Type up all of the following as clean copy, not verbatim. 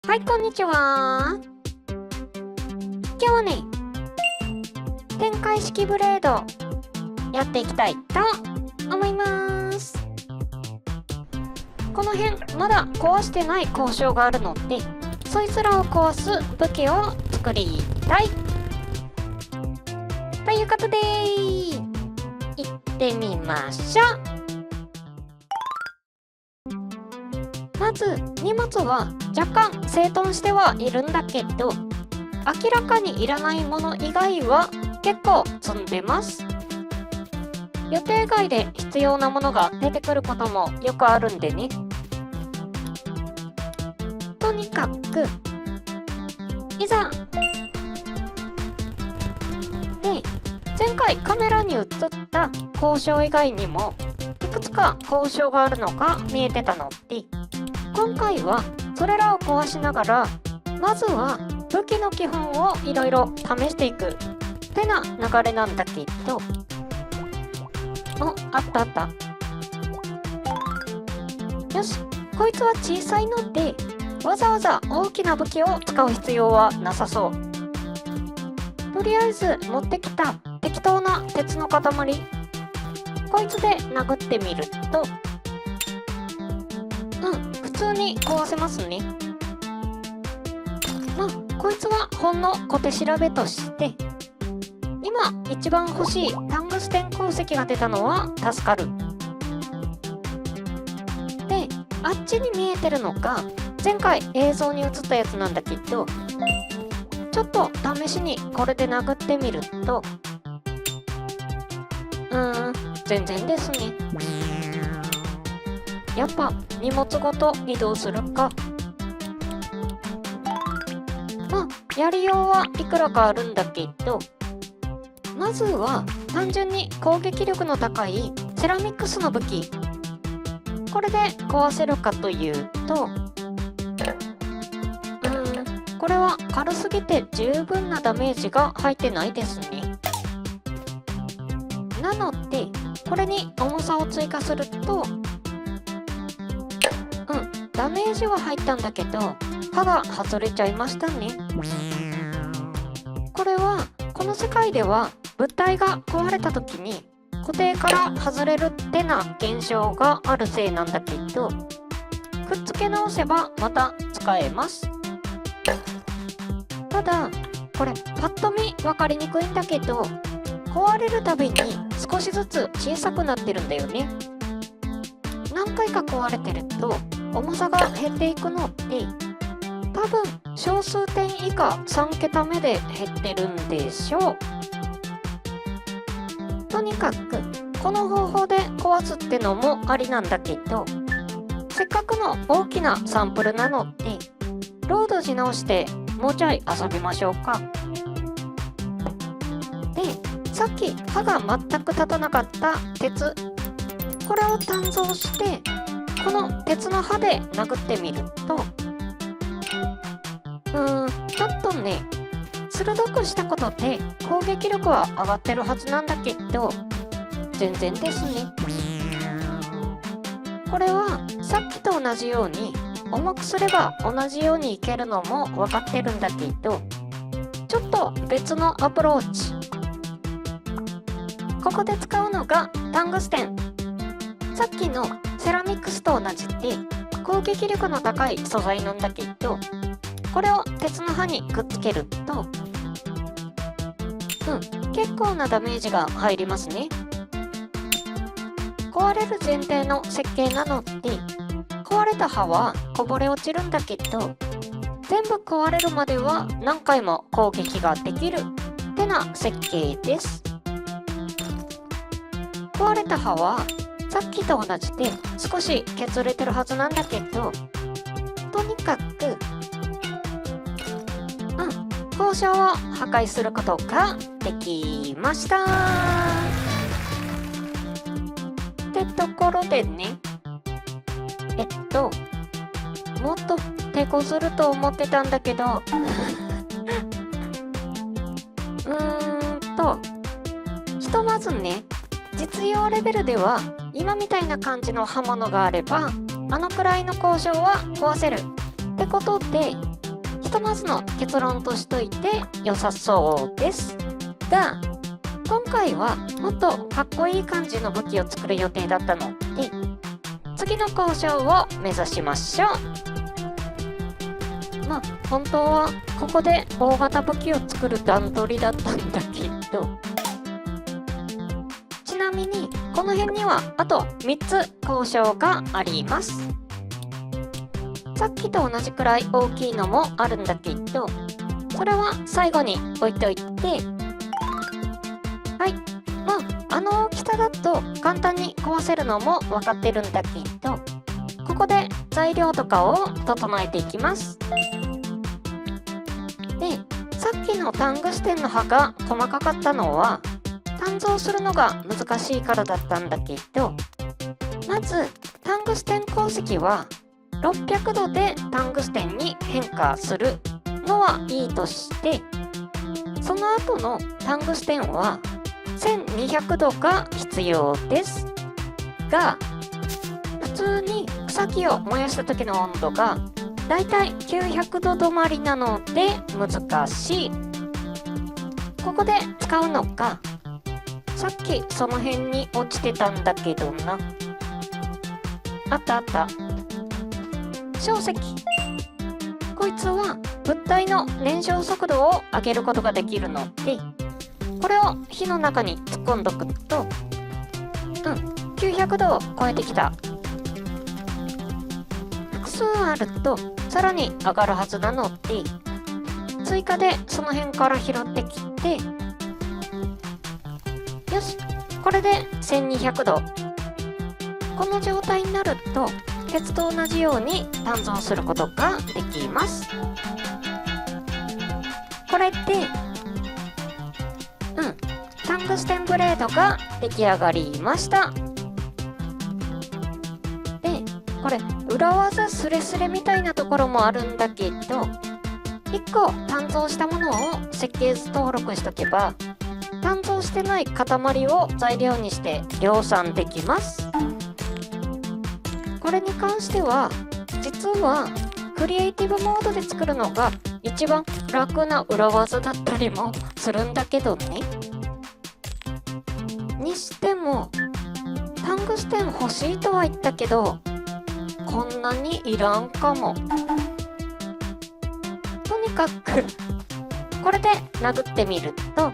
はい、こんにちは。今日はね、展開式ブレードやっていきたいと思います。この辺まだ壊してない交渉があるので、そいつらを壊す武器を作りたいということで行ってみましょう。まず荷物は若干整頓してはいるんだけど、明らかにいらないもの以外は結構積んでます。予定外で必要なものが出てくることもよくあるんでね。とにかくいざで、前回カメラに映った交渉以外にもいくつか交渉があるのが見えてたので、今回はそれらを壊しながら、まずは武器の基本をいろいろ試していくってな流れなんだけど、あったあった。よし、こいつは小さいのでわざわざ大きな武器を使う必要はなさそう。とりあえず持ってきた適当な鉄の塊、こいつで殴ってみると、普通に壊せますね。まあこいつはほんの小手調べとして、今一番欲しいタングステン鉱石が出たのは助かる。で、あっちに見えてるのが前回映像に映ったやつなんだけど、ちょっと試しにこれで殴ってみると、全然ですね。やっぱ荷物ごと移動するか。まあやりようはいくらかあるんだけど、まずは単純に攻撃力の高いセラミックスの武器、これで壊せるかというと、これは軽すぎて十分なダメージが入ってないですね。なのでこれに重さを追加すると、ダメージは入ったんだけど刃が外れちゃいましたね。これはこの世界では物体が壊れた時に固定から外れるってな現象があるせいなんだけど、くっつけ直せばまた使えます。ただこれパッと見分かりにくいんだけど、壊れるたびに少しずつ小さくなってるんだよね。何回か壊れてると重さが減っていくので、多分小数点以下3桁目で減ってるんでしょう。とにかくこの方法で壊すってのもありなんだけど、せっかくの大きなサンプルなのでロードし直してもうちょい遊びましょうか。で、さっき刃が全く立たなかった鉄、これを鍛造してこの鉄の刃で殴ってみると、ちょっとね、鋭くしたことで攻撃力は上がってるはずなんだけど、全然ですね。これはさっきと同じように重くすれば同じようにいけるのも分かってるんだけど、ちょっと別のアプローチ。ここで使うのがタングステン。さっきのセラミックスと同じで攻撃力の高い素材なんだけど、これを鉄の刃にくっつけると、結構なダメージが入りますね。壊れる前提の設計なので、壊れた刃はこぼれ落ちるんだけど、全部壊れるまでは何回も攻撃ができるってな設計です。壊れた刃はさっきと同じで少し削れてるはずなんだけど、とにかく交渉を破壊することができました。ってところでね、もっと手こずると思ってたんだけどひとまずね、実用レベルでは今みたいな感じの刃物があればあのくらいの交渉は壊せるってことで、とまずの結論としといて良さそうですが、今回はもっとかっこいい感じの武器を作る予定だったので、次の交渉を目指しましょう。本当はここで大型武器を作る段取りだったんだけど、ちなみにこの辺にはあと3つ交渉があります。さっきと同じくらい大きいのもあるんだけど、それは最後に置いといて、はい、あの大きさだと簡単に壊せるのも分かってるんだけど、ここで材料とかを整えていきます。で、さっきのタングステンの刃が細かかったのは鍛造するのが難しいからだったんだけど、まずタングステン鉱石は600度でタングステンに変化するのはいいとして、その後のタングステンは1200度が必要ですが、普通に草木を燃やした時の温度がだいたい900度止まりなので難しい。ここで使うのが、さっきその辺に落ちてたんだけどな、あったあった、硝石。こいつは物体の燃焼速度を上げることができるので、これを火の中に突っ込んどくと、900度を超えてきた。複数あるとさらに上がるはずなので、追加でその辺から拾ってきて、よし、これで1200度。この状態になると鉄と同じように鍛造することができます。これでタングステンブレードが出来上がりました。で、これ裏技スレスレみたいなところもあるんだけど、1個鍛造したものを設計図登録しとけば、鍛造してない塊を材料にして量産できます。これに関しては実はクリエイティブモードで作るのが一番楽な裏技だったりもするんだけどね。にしてもタングステン欲しいとは言ったけど、こんなにいらんかも。とにかくこれで殴ってみると、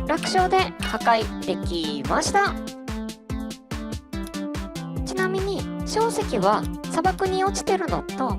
楽勝で破壊できました。ちなみに硝石は砂漠に落ちてるのと、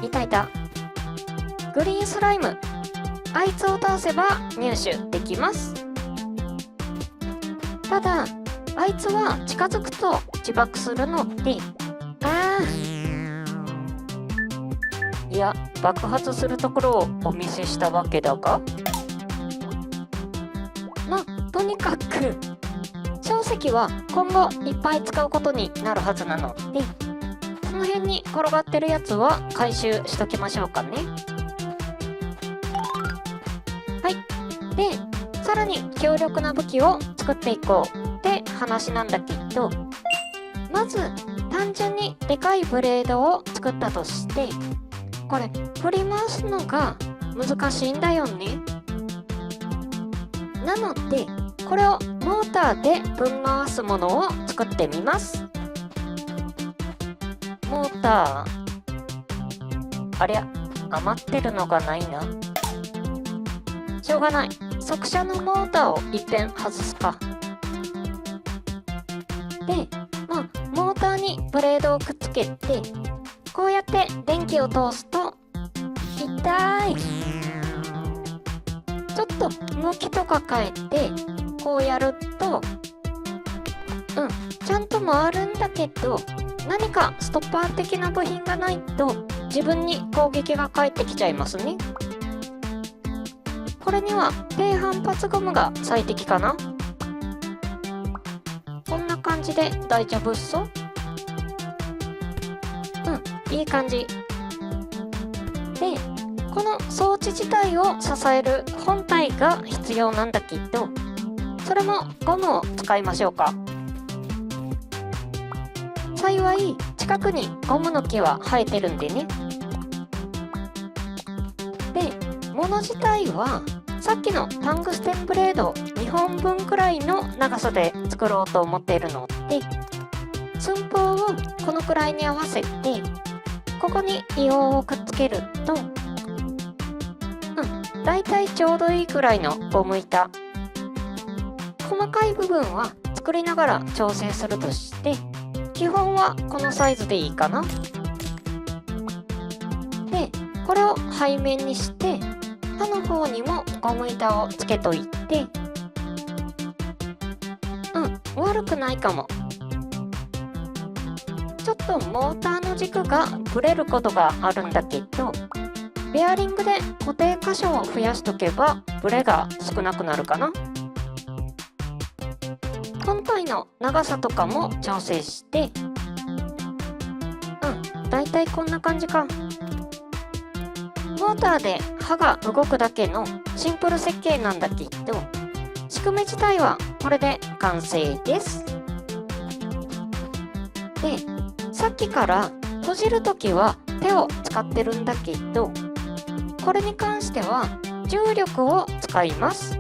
いたいた、グリーンスライム、あいつを倒せば入手できます。ただあいつは近づくと自爆するので、いや爆発するところをお見せしたわけだが、とにかく硝石は今後いっぱい使うことになるはずなので、その辺に転がってるやつは回収しときましょうかね。はい。で、さらに強力な武器を作っていこうって話なんだけど、まず単純にでかいブレードを作ったとして、これ振り回すのが難しいんだよね。なのでこれをモーターでぶん回すものを作ってみます。モーター、ありゃ、余ってるのがないな。しょうがない、速射のモーターをいっぺん外すか。で、モーターにブレードをくっつけて、こうやって電気を通すと、痛い。ちょっと向きとか変えてこうやると、ちゃんと回るんだけど、何かストッパー的な部品がないと自分に攻撃が返ってきちゃいますね。これには低反発ゴムが最適かな。こんな感じで大丈夫っそ。いい感じで、この装置自体を支える本体が必要なんだけど、それもゴムを使いましょうか。幸い近くにゴムの木は生えてるんでね。で、物自体はさっきのタングステンブレード2本分くらいの長さで作ろうと思っているので、寸法をこのくらいに合わせて、ここに硫黄をくっつけると、だいたいちょうどいいくらいのゴム板。細かい部分は作りながら調整するとして、基本はこのサイズでいいかな。で、これを背面にして、刃の方にもゴム板をつけといて、悪くないかも。ちょっとモーターの軸がぶれることがあるんだけど、ベアリングで固定箇所を増やしとけばブレが少なくなるかな。本体の長さとかも調整して、だいたいこんな感じか。モーターで刃が動くだけのシンプル設計なんだけど、仕組み自体はこれで完成です。で、さっきから閉じるときは手を使ってるんだけど、これに関しては重力を使います。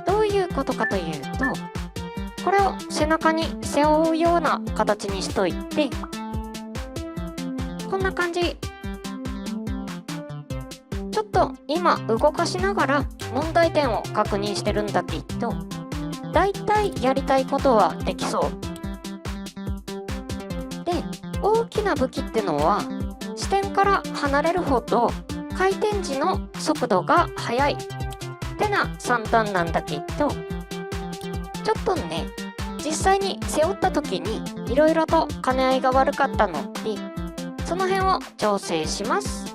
どういうことかというと、これを背中に背負うような形にしといて、こんな感じ。ちょっと今動かしながら問題点を確認してるんだけど、だいたいやりたいことはできそう。で、大きな武器ってのは視点から離れるほど回転時の速度が速いってな算段なんだけど、ちょっとね、実際に背負った時にいろいろと兼ね合いが悪かったので、その辺を調整します。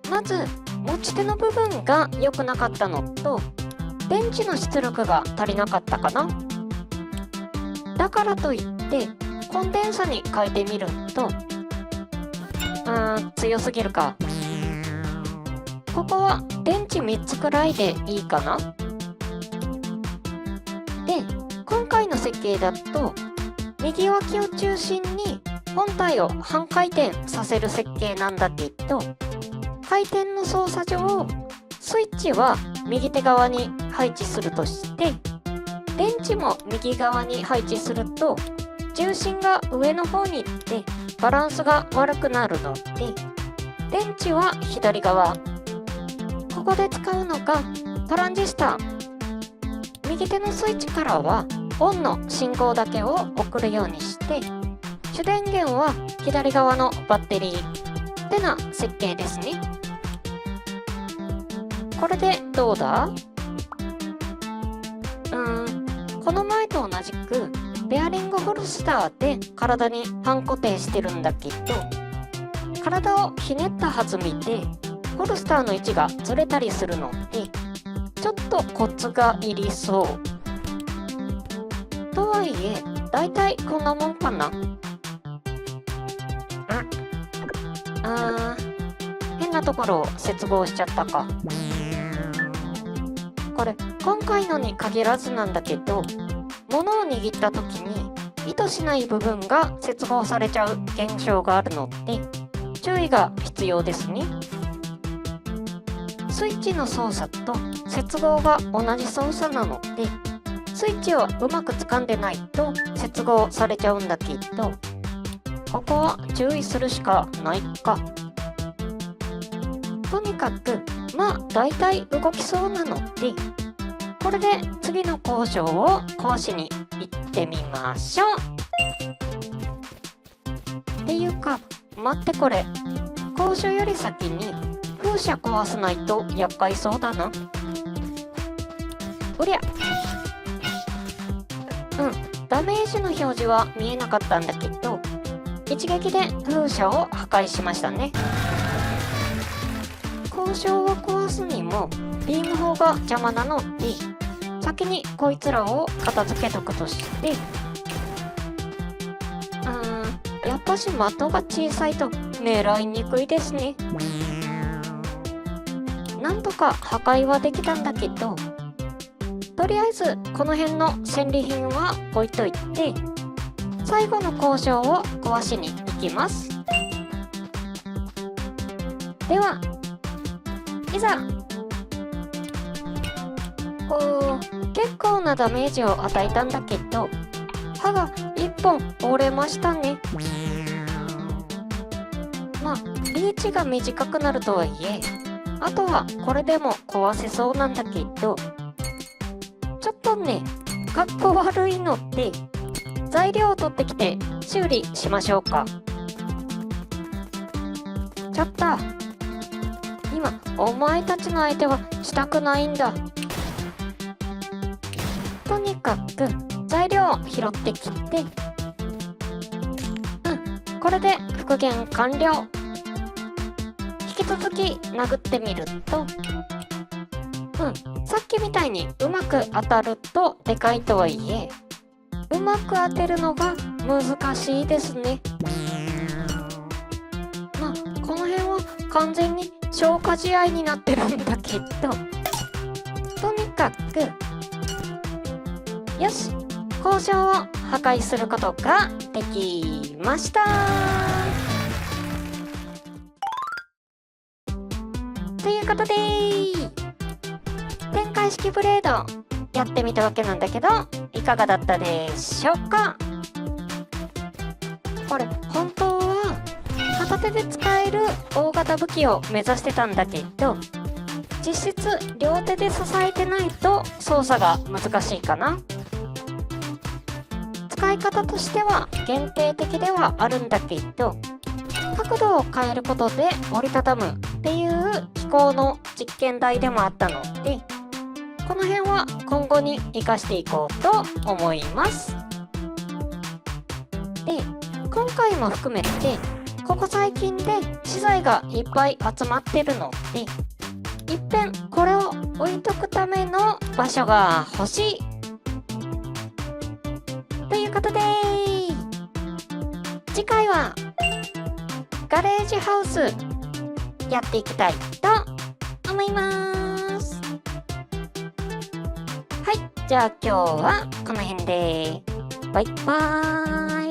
まず持ち手の部分が良くなかったのと、電池の出力が足りなかったかな。だからといってコンデンサに変えてみると、強すぎるか。ここは電池3つくらいでいいかな。で、今回の設計だと右脇を中心に本体を半回転させる設計なんだけど、回転の操作上スイッチは右手側に配置するとして、電池も右側に配置すると重心が上の方に行ってバランスが悪くなるので、電池は左側。ここで使うのがトランジスタ。右手のスイッチからはオンの信号だけを送るようにして、主電源は左側のバッテリーってな設計ですね。これでどうだ？この前と同じくベアリングホルスターで体に半固定してるんだけど、体をひねった弾みでホルスターの位置がずれたりするので、ちょっとコツがいりそう。とはいえだいたいこんなもんかな。変なところを接合しちゃったか。これ今回のに限らずなんだけど、物を握った時に意図しない部分が接合されちゃう現象があるので注意が必要ですね。スイッチの操作と接合が同じ操作なので、スイッチをうまく掴んでないと接合されちゃうんだけど、ここは注意するしかないか。とにかくだいたい動きそうなので、これで次の交渉を講師に行ってみましょう。っていうか待って、これ交渉より先に風車壊さないと厄介そうだな。うりゃ、ダメージの表示は見えなかったんだけど、一撃で風車を破壊しましたね。交渉を壊すにもビーム砲が邪魔なので、先にこいつらを片付けとくとして、やっぱし的が小さいと狙いにくいですね。なんとか破壊はできたんだけど、とりあえずこの辺の戦利品は置いといて、最後の交渉を壊しに行きます。では、いざ。結構なダメージを与えたんだけど、歯が1本折れましたね。まあ、リーチが短くなるとはいえ、あとはこれでも壊せそうなんだけど、ちょっとね、かっこ悪いので、材料を取ってきて修理しましょうか。ちょっと、今、お前たちの相手はしたくないんだ。とにかく材料を拾ってきて、これで復元完了。引き続き殴ってみると、さっきみたいにうまく当たるとでかいとはいえ、うまく当てるのが難しいですね。まあ、この辺は完全に消化試合になってるんだけど、とにかく、よし、交渉を破壊することができました。ということで、展開式ブレードやってみたわけなんだけど、いかがだったでしょうか。これ本当は片手で使える大型武器を目指してたんだけど、実質両手で支えてないと操作が難しいかな。使い方としては限定的ではあるんだけど、角度を変えることで折りたたむっていう機構の実験台でもあったので、この辺は今後に活かしていこうと思います。で、今回も含めてここ最近で資材がいっぱい集まってるので、いっぺんこれを置いとくための場所が欲しいということで、次回はガレージハウスやっていきたいと思います。はい、じゃあ今日はこの辺でバイバーイ。